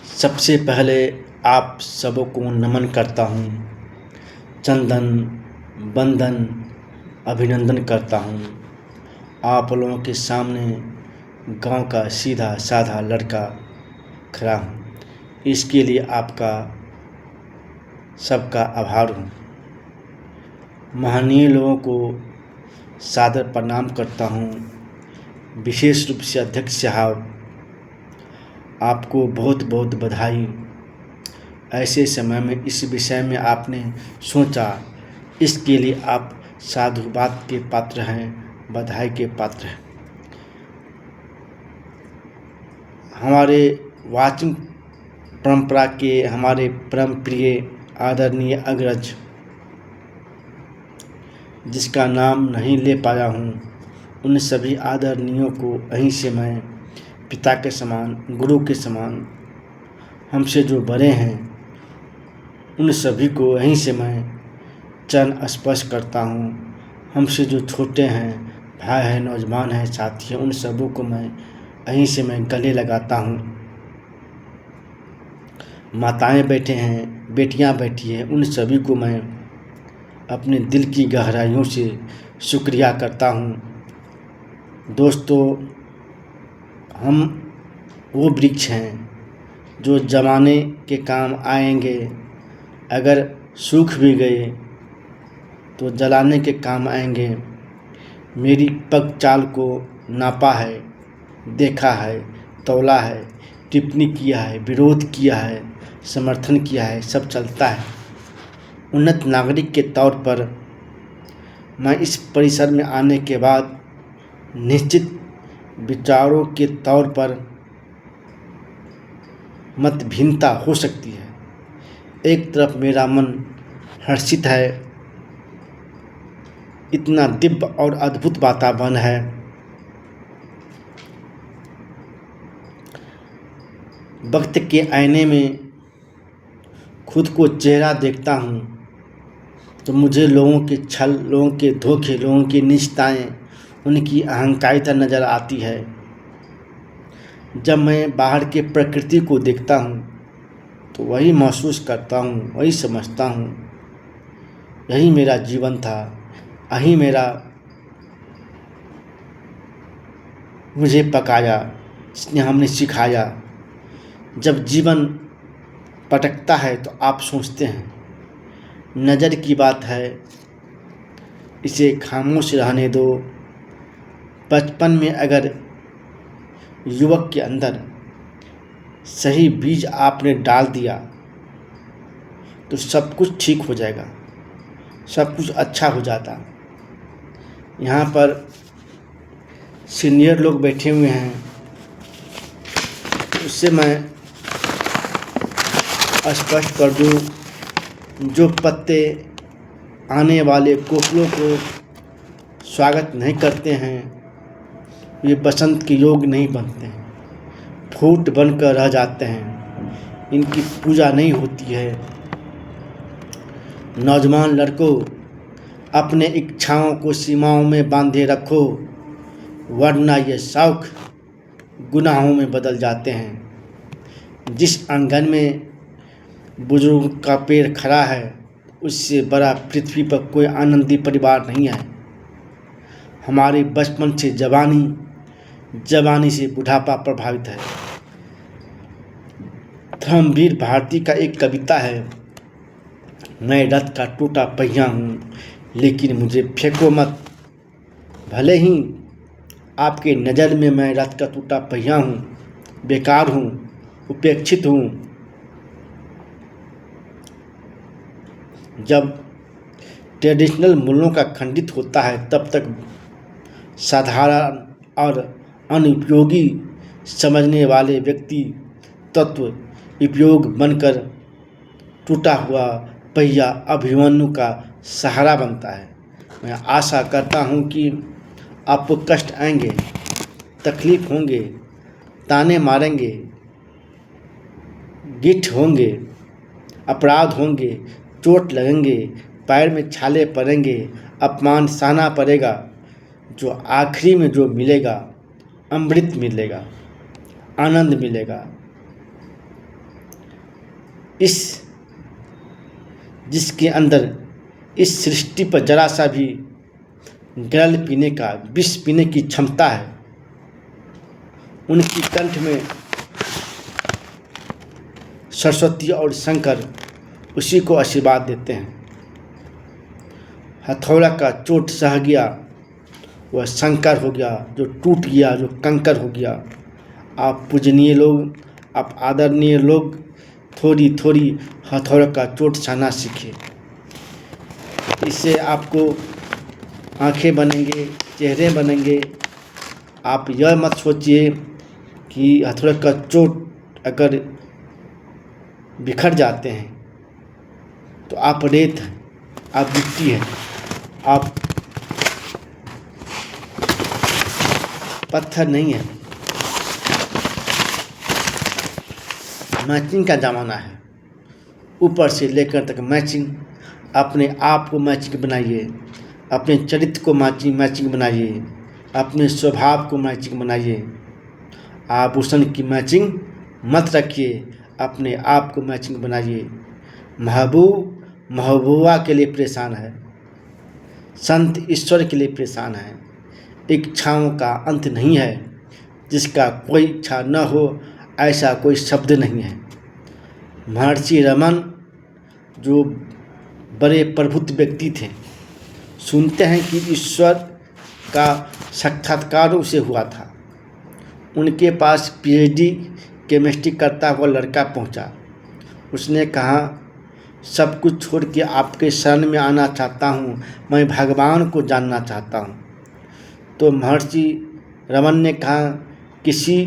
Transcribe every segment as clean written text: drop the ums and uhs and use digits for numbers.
सबसे पहले आप सबको नमन करता हूँ। चंदन बंदन अभिनंदन करता हूँ। आप लोगों के सामने गांव का सीधा साधा लड़का खड़ा हूँ। इसके लिए आपका सबका आभार हूँ। महनीय लोगों को सादर प्रणाम करता हूँ। विशेष रूप से अध्यक्ष साहब, आपको बहुत बहुत बधाई। ऐसे समय में इस विषय में आपने सोचा, इसके लिए आप साधुवाद के पात्र हैं, बधाई के पात्र हैं। हमारे वाचिक परंपरा के हमारे परम प्रिय आदरणीय अग्रज, जिसका नाम नहीं ले पाया हूँ, उन सभी आदरणीयों को यहीं से मैं पिता के समान, गुरु के समान, हमसे जो बड़े हैं, उन सभी को यहीं से मैं चरण स्पर्श करता हूँ। हमसे जो छोटे हैं, भाई हैं, नौजवान हैं, साथी हैं, उन सबों को मैं यहीं से मैं गले लगाता हूँ। माताएं बैठे हैं, बेटियां बैठी हैं, उन सभी को मैं अपने दिल की गहराइयों से शुक्रिया करता हूँ। दोस्तों, हम वो वृक्ष हैं जो ज़माने के काम आएंगे। अगर सूख भी गए तो जलाने के काम आएंगे। मेरी पग चाल को नापा है, देखा है, तौला है, टिप्पणी किया है, विरोध किया है, समर्थन किया है, सब चलता है। उन्नत नागरिक के तौर पर मैं इस परिसर में आने के बाद निश्चित विचारों के तौर पर मतभिन्नता हो सकती है। एक तरफ मेरा मन हर्षित है, इतना दिव्य और अद्भुत वातावरण है। वक्त के आईने में खुद को चेहरा देखता हूँ तो मुझे लोगों के छल, लोगों के धोखे, लोगों की निष्ठाएं, उनकी अहंकारिता नज़र आती है। जब मैं बाहर के प्रकृति को देखता हूँ तो वही महसूस करता हूँ, वही समझता हूँ, यही मेरा जीवन था, यही मेरा मुझे पकाया, इसने हमने सिखाया। जब जीवन पटकता है तो आप सोचते हैं, नज़र की बात है, इसे खामोश रहने दो। बचपन में अगर युवक के अंदर सही बीज आपने डाल दिया तो सब कुछ ठीक हो जाएगा, सब कुछ अच्छा हो जाता। यहाँ पर सीनियर लोग बैठे हुए हैं, उससे मैं स्पष्ट कर दूँ, जो पत्ते आने वाले कोपलों को स्वागत नहीं करते हैं, ये बसंत के योग नहीं बनते हैं, फूट बनकर रह जाते हैं, इनकी पूजा नहीं होती है। नौजवान लड़कों, अपने इच्छाओं को सीमाओं में बांधे रखो, वरना ये शौक गुनाहों में बदल जाते हैं। जिस आंगन में बुजुर्ग का पेड़ खड़ा है, उससे बड़ा पृथ्वी पर कोई आनंदी परिवार नहीं है। हमारे बचपन से जवानी, जवानी से बुढ़ापा प्रभावित है। धर्मवीर भारती का एक कविता है, मैं रथ का टूटा पहिया हूँ, लेकिन मुझे फेंको मत। भले ही आपके नज़र में मैं रथ का टूटा पहिया हूँ, बेकार हूँ, उपेक्षित हूँ। जब ट्रेडिशनल मूल्यों का खंडित होता है, तब तक साधारण और अनुपयोगी समझने वाले व्यक्ति तत्व उपयोग बनकर टूटा हुआ पहिया अभिमन्यु का सहारा बनता है। मैं आशा करता हूँ कि आपको कष्ट आएंगे, तकलीफ होंगे, ताने मारेंगे, गिठ होंगे, अपराध होंगे, चोट लगेंगे, पैर में छाले पड़ेंगे, अपमान सहना पड़ेगा। जो आखिरी में जो मिलेगा, अमृत मिलेगा, आनंद मिलेगा। इस जिसके अंदर इस सृष्टि पर जरा सा भी गरल पीने का, विष पीने की क्षमता है, उनकी कंठ में सरस्वती और शंकर उसी को आशीर्वाद देते हैं। हथौड़ा का चोट सह गया वह शंकर हो गया, जो टूट गया, जो कंकर हो गया। आप पूजनीय लोग, आप आदरणीय लोग थोड़ी थोड़ी हथौड़ा का चोट सहना सीखिए। इससे आपको आंखें बनेंगे, चेहरे बनेंगे। आप यह मत सोचिए कि हथौड़ा का चोट अगर बिखर जाते हैं तो आप रेत हैं, आप मिट्टी हैं, आप पत्थर नहीं है। मैचिंग का ज़माना है, ऊपर से लेकर तक मैचिंग। अपने आप को मैचिंग बनाइए, अपने चरित्र को मैचिंग बनाइए, अपने स्वभाव को मैचिंग बनाइए। आभूषण की मैचिंग मत रखिए, अपने आप को मैचिंग बनाइए। महबूब महबूबा के लिए परेशान है, संत ईश्वर के लिए परेशान है। इच्छाओं का अंत नहीं है, जिसका कोई इच्छा न हो ऐसा कोई शब्द नहीं है। महर्षि रमन जो बड़े प्रबुद्ध व्यक्ति थे, सुनते हैं कि ईश्वर का साक्षात्कार उसे हुआ था। उनके पास पीएचडी केमिस्ट्री करता हुआ लड़का पहुंचा। उसने कहा, सब कुछ छोड़ के आपके शरण में आना चाहता हूँ, मैं भगवान को जानना चाहता हूँ। तो महर्षि रमन ने कहा, किसी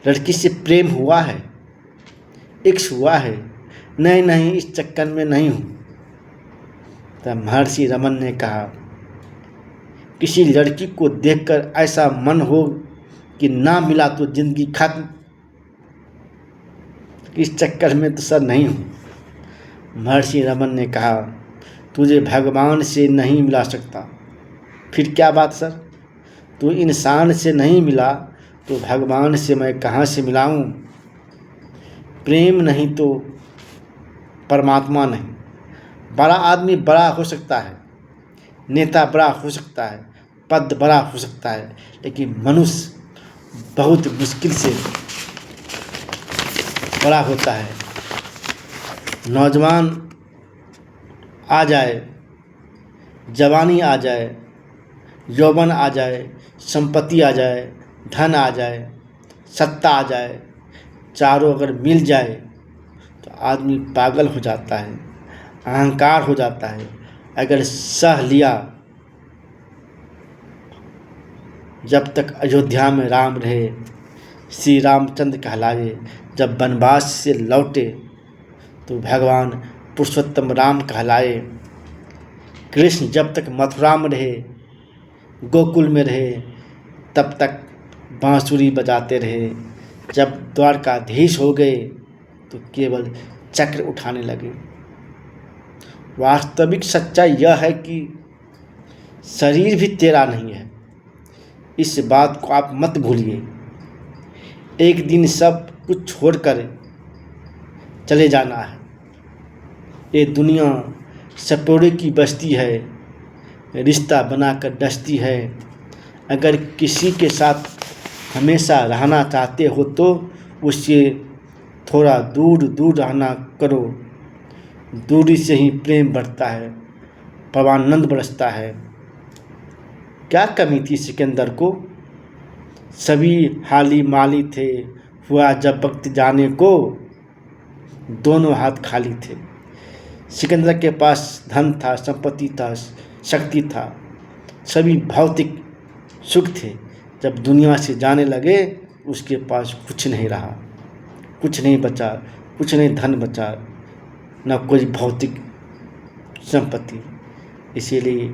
लड़की से प्रेम हुआ है, इश्क हुआ है? नहीं नहीं, इस चक्कर में नहीं हूँ। तब महर्षि रमन ने कहा, किसी लड़की को देखकर ऐसा मन हो कि ना मिला तो जिंदगी खत्म, इस चक्कर में तो सर नहीं हूँ। महर्षि रमन ने कहा, तुझे भगवान से नहीं मिला सकता। फिर क्या बात सर, तू इंसान से नहीं मिला तो भगवान से मैं कहाँ से मिलाऊँ? प्रेम नहीं तो परमात्मा नहीं। बड़ा आदमी बड़ा हो सकता है, नेता बड़ा हो सकता है, पद बड़ा हो सकता है, लेकिन मनुष्य बहुत मुश्किल से बड़ा होता है। नौजवान आ जाए, जवानी आ जाए, यौवन आ जाए, संपत्ति आ जाए, धन आ जाए, सत्ता आ जाए, चारों अगर मिल जाए तो आदमी पागल हो जाता है, अहंकार हो जाता है। अगर सह लिया, जब तक अयोध्या में राम रहे, श्री रामचंद्र कहलाए। जब वनवास से लौटे तो भगवान पुरुषोत्तम राम कहलाए। कृष्ण जब तक मथुरा में रहे, गोकुल में रहे, तब तक बांसुरी बजाते रहे। जब द्वारकाधीश हो गए तो केवल चक्र उठाने लगे। वास्तविक सच्चाई यह है कि शरीर भी तेरा नहीं है। इस बात को आप मत भूलिए। एक दिन सब कुछ छोड़कर चले जाना है। ये दुनिया सपोरे की बस्ती है, रिश्ता बनाकर डसती है। अगर किसी के साथ हमेशा रहना चाहते हो तो उससे थोड़ा दूर दूर रहना करो। दूरी से ही प्रेम बढ़ता है, परमानंद बरसता है। क्या कमी थी सिकंदर को? सभी हाली माली थे, हुआ जब वक्त जाने को, दोनों हाथ खाली थे। सिकंदर के पास धन था, संपत्ति था, शक्ति था, सभी भौतिक सुख थे। जब दुनिया से जाने लगे उसके पास कुछ नहीं रहा, कुछ नहीं बचा, कुछ नहीं धन बचा, न कोई भौतिक संपत्ति। इसीलिए